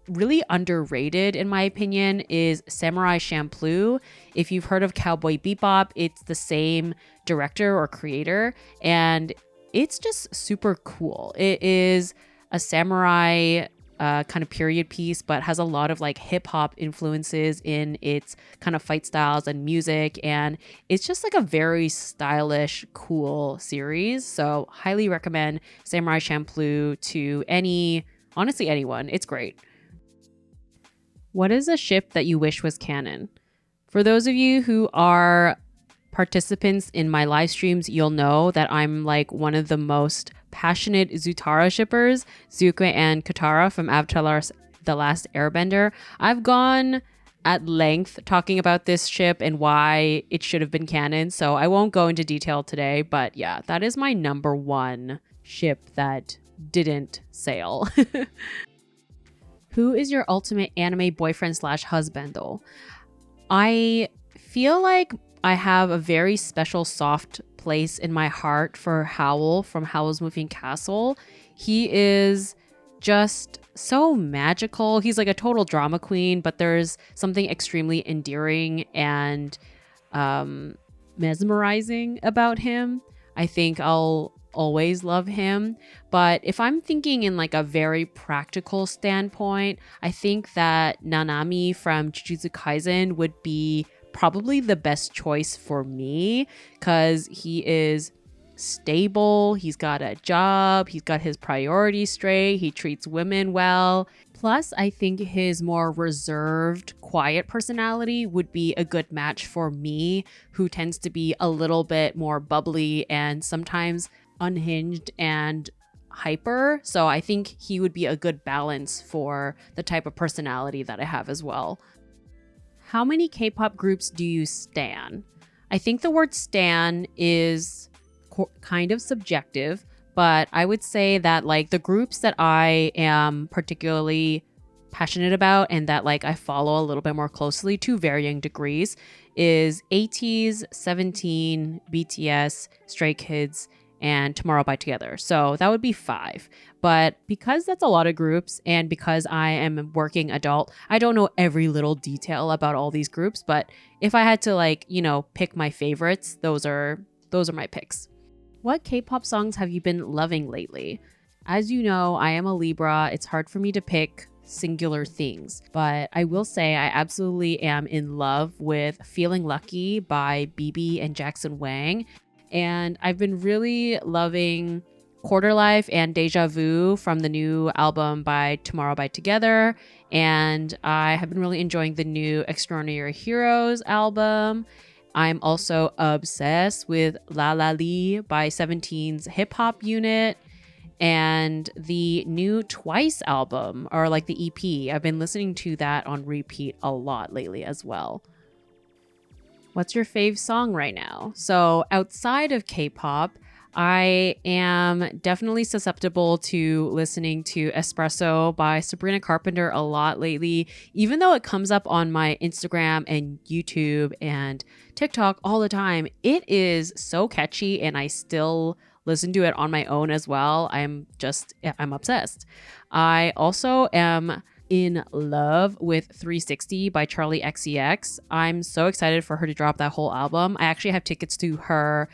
really underrated in my opinion is Samurai Champloo. If you've heard of Cowboy Bebop, it's the same director or creator, and it's just super cool. It is a samurai kind of period piece, but has a lot of like hip hop influences in its kind of fight styles and music, and it's just like a very stylish, cool series. So highly recommend Samurai Champloo to honestly anyone. It's great. What is a ship that you wish was canon? For those of you who are participants in my live streams, you'll know that I'm like one of the most passionate Zutara shippers, Zuko and Katara from Avatar The Last Airbender. I've gone at length talking about this ship and why it should have been canon, so I won't go into detail today, but yeah, that is my number one ship that didn't sail. Who is your ultimate anime boyfriend / husband though? I feel like I have a very special soft place in my heart for Howl from Howl's Moving Castle. He is just so magical. He's like a total drama queen, but there's something extremely endearing and mesmerizing about him. I think I'll always love him. But if I'm thinking in like a very practical standpoint, I think that Nanami from Jujutsu Kaisen would be probably the best choice for me because he is stable, he's got a job, he's got his priorities straight, he treats women well. Plus, I think his more reserved, quiet personality would be a good match for me, who tends to be a little bit more bubbly and sometimes unhinged and hyper. So I think he would be a good balance for the type of personality that I have as well. How many K-pop groups do you stan? I think the word stan is kind of subjective, but I would say that like the groups that I am particularly passionate about and that like I follow a little bit more closely to varying degrees is ATEEZ, 17, BTS, Stray Kids, and Tomorrow by Together. So that would be 5. But because that's a lot of groups and because I am a working adult, I don't know every little detail about all these groups. But if I had to like, pick my favorites, those are my picks. What K-pop songs have you been loving lately? As you know, I am a Libra. It's hard for me to pick singular things, but I will say I absolutely am in love with Feeling Lucky by BB and Jackson Wang. And I've been really loving Quarter Life and Deja Vu from the new album by Tomorrow by Together. And I have been really enjoying the new Extraordinary Heroes album. I'm also obsessed with La La Lee by 17's hip hop unit and the new Twice album, or like the EP. I've been listening to that on repeat a lot lately as well. What's your fave song right now? So outside of K-pop, I am definitely susceptible to listening to Espresso by Sabrina Carpenter a lot lately, even though it comes up on my Instagram and YouTube and TikTok all the time. It is so catchy and I still listen to it on my own as well. I'm obsessed. I also am in love with 360 by Charlie XCX. I'm so excited for her to drop that whole album. I actually have tickets to her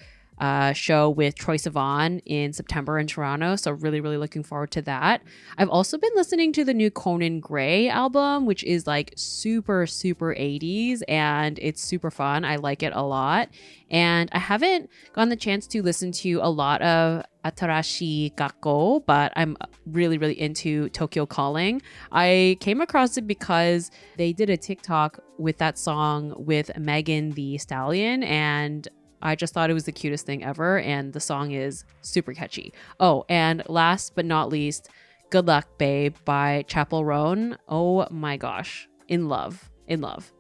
show with Troye Sivan in September in Toronto, so really, really looking forward to that. I've also been listening to the new Conan Gray album, which is like super, super 80s, and it's super fun. I like it a lot. And I haven't gotten the chance to listen to a lot of Atarashi Gakko, but I'm really, really into Tokyo Calling. I came across it because they did a TikTok with that song with Megan Thee Stallion, and I just thought it was the cutest thing ever, and the song is super catchy. Oh, and last but not least, Good Luck Babe by Chapel Roan. Oh my gosh, in love, in love.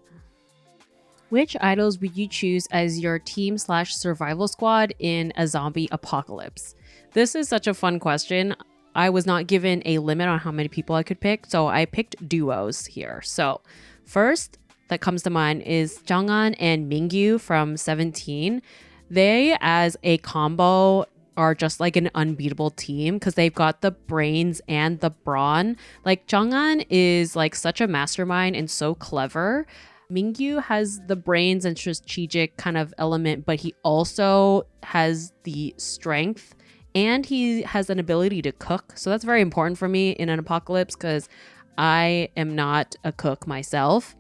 Which idols would you choose as your team/survival squad in a zombie apocalypse? This is such a fun question. I was not given a limit on how many people I could pick, so I picked duos here. So first that comes to mind is Jonghan and Mingyu from 17. They, as a combo, are just like an unbeatable team because they've got the brains and the brawn. Like, Jonghan is like such a mastermind and so clever. Mingyu has the brains and strategic kind of element, but he also has the strength and he has an ability to cook. So that's very important for me in an apocalypse because I am not a cook myself.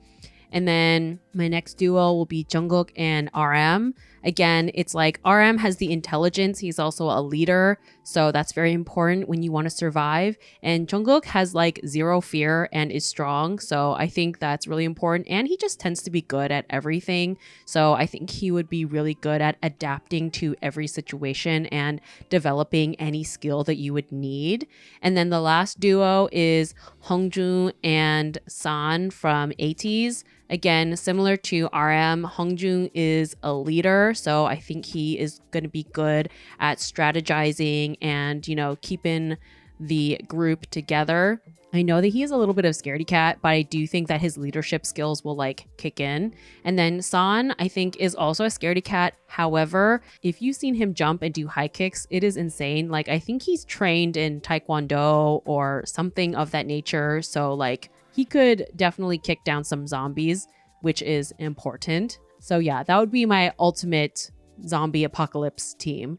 And then my next duo will be Jungkook and RM. Again, it's like RM has the intelligence. He's also a leader. So that's very important when you want to survive. And Jungkook has like zero fear and is strong. So I think that's really important. And he just tends to be good at everything. So I think he would be really good at adapting to every situation and developing any skill that you would need. And then the last duo is Hongjoong and San from 80s. Again, similar to RM, Hongjoong is a leader, so I think he is going to be good at strategizing and, you know, keeping the group together. I know that he is a little bit of scaredy cat, but I do think that his leadership skills will like kick in. And then San, I think, is also a scaredy cat. However, if you've seen him jump and do high kicks, it is insane. Like, I think he's trained in Taekwondo or something of that nature. So like, he could definitely kick down some zombies, which is important. So yeah, that would be my ultimate zombie apocalypse team.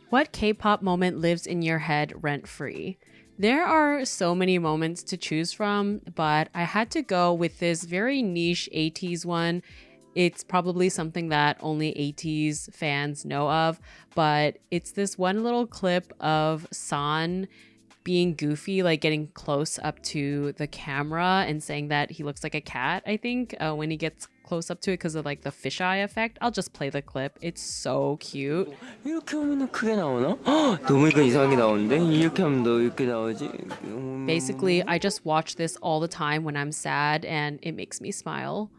What K-pop moment lives in your head rent-free? There are so many moments to choose from, but I had to go with this very niche 80s one. It's probably something that only 80s fans know of, but it's this one little clip of San being goofy, like getting close up to the camera and saying that he looks like a cat, I think, when he gets close up to it because of like the fisheye effect. I'll just play the clip. It's so cute. 이렇게 하면은 크게 나오나? 너무 이거 이상하게 나오는데? 이렇게 하면 너 이렇게 나오지? Basically, I just watch this all the time when I'm sad and it makes me smile.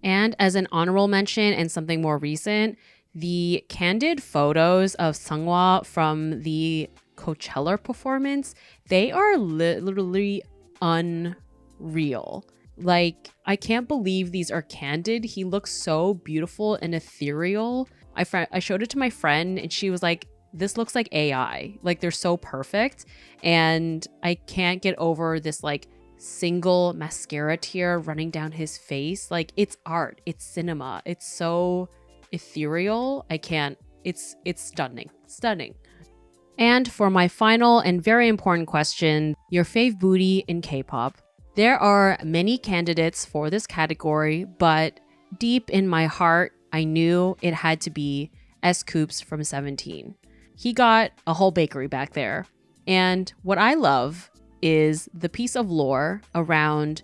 And as an honorable mention and something more recent, the candid photos of Seonghwa from the Coachella performance, they are literally unreal. Like, I can't believe these are candid. He looks so beautiful and ethereal. I showed it to my friend and she was like, this looks like AI. Like, they're so perfect. And I can't get over this like single mascara tear running down his face. Like, it's art, it's cinema. It's so ethereal. I can't, it's stunning, stunning. And for my final and very important question, your fave booty in K-pop. There are many candidates for this category, but deep in my heart, I knew it had to be S.Coups from 17. He got a whole bakery back there. And what I love is the piece of lore around,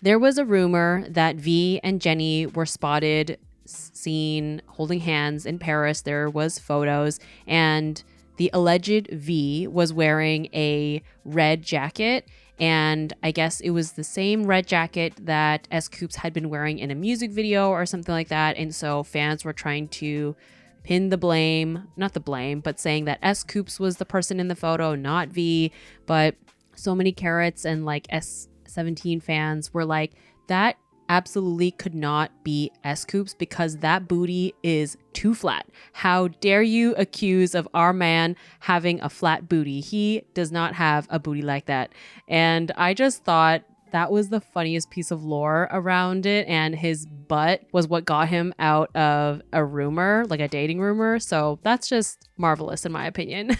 there was a rumor that V and Jennie were spotted, seen holding hands in Paris. There was photos, and the alleged V was wearing a red jacket, and I guess it was the same red jacket that S.Coups had been wearing in a music video or something like that. And so fans were trying to pin the blame, not the blame, but saying that S.Coups was the person in the photo, not V. But so many carrots and like S17 fans were like, that absolutely could not be S.Coups because that booty is too flat. How dare you accuse of our man having a flat booty? He does not have a booty like that. And I just thought that was the funniest piece of lore around it. And his butt was what got him out of a rumor, like a dating rumor. So that's just marvelous in my opinion.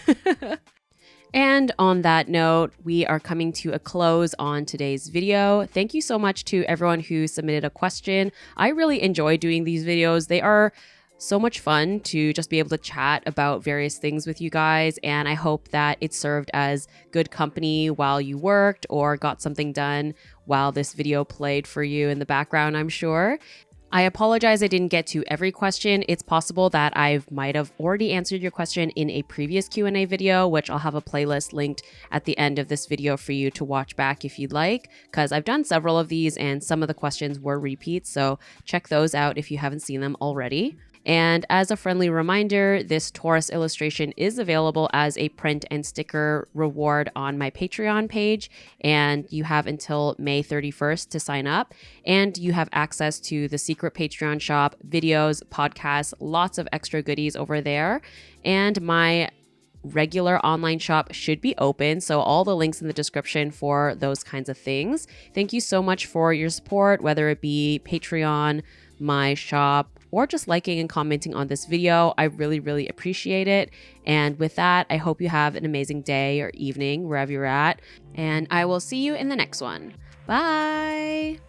And on that note, we are coming to a close on today's video. Thank you so much to everyone who submitted a question. I really enjoy doing these videos. They are so much fun to just be able to chat about various things with you guys. And I hope that it served as good company while you worked or got something done while this video played for you in the background, I'm sure. I apologize I didn't get to every question. It's possible that I might have already answered your question in a previous Q&A video, which I'll have a playlist linked at the end of this video for you to watch back if you'd like, because I've done several of these and some of the questions were repeats, so check those out if you haven't seen them already. And as a friendly reminder, this Taurus illustration is available as a print and sticker reward on my Patreon page, and you have until May 31st to sign up. And you have access to the secret Patreon shop, videos, podcasts, lots of extra goodies over there. And my regular online shop should be open, so all the links in the description for those kinds of things. Thank you so much for your support, whether it be Patreon, my shop, or just liking and commenting on this video. I really, really appreciate it. And with that, I hope you have an amazing day or evening, wherever you're at. And I will see you in the next one. Bye!